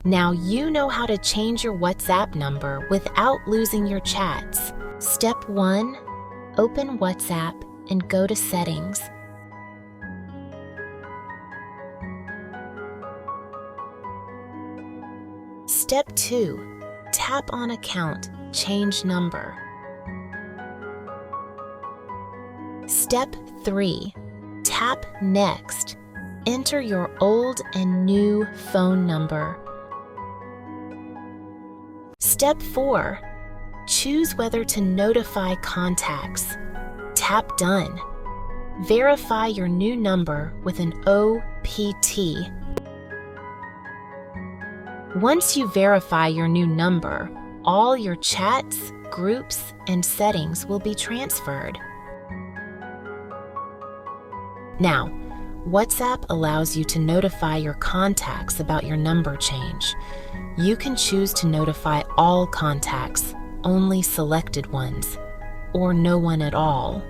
Now you know how to change your WhatsApp number without losing your chats. Step 1. Open WhatsApp and go to Settings. Step 2. Tap on Account, Change Number. Step 3. Tap Next. Enter your old and new phone number. Step 4. Choose whether to notify contacts. Tap Done. Verify your new number with an OPT. Once you verify your new number, all your chats, groups, and settings will be transferred. Now, WhatsApp allows you to notify your contacts about your number change. You can choose to notify all contacts, only selected ones, or no one at all.